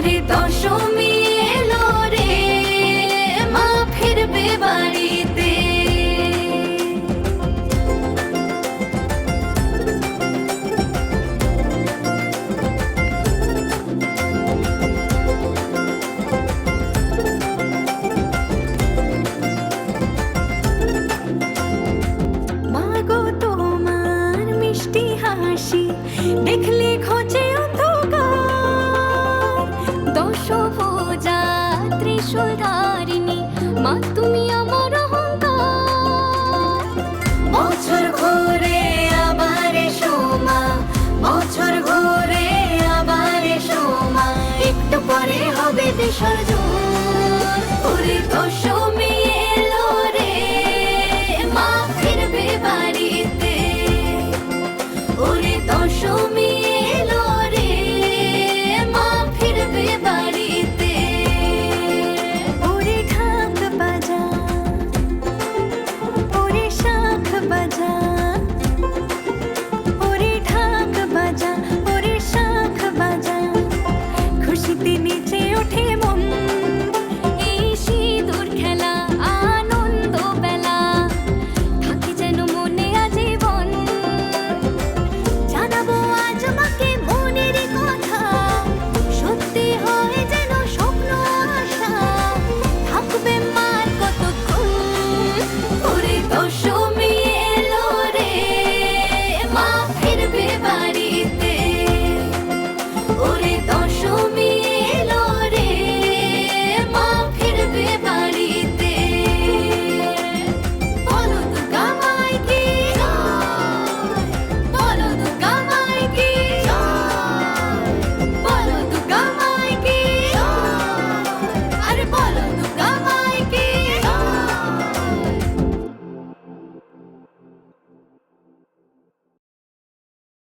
ওরে দশমী এলো রে, মা ফিরবে বাড়িতে। মা গো তোমার মিষ্টি হাসি দেখলে খোঁজে অন্ধকার। দশভুজা ত্রিশূলধারিণী মা তুমি আমার অহংকার। বছর ঘুরে আবার এসো মা, বছর ঘুরে আবার এসো মা, একটু পরে হবে বিসর্জন। ওরে দশমী এলো রে, মা ফিরবে বাড়িতে। ওরে দশমী এলো রে, মা ফিরবে বাড়িতে। ওরে ঢাক বাজা, ওরে শাঁখ বাজা, ওরে ঢাক বাজা, ওরে শাঁখ বাজা, খুশিতে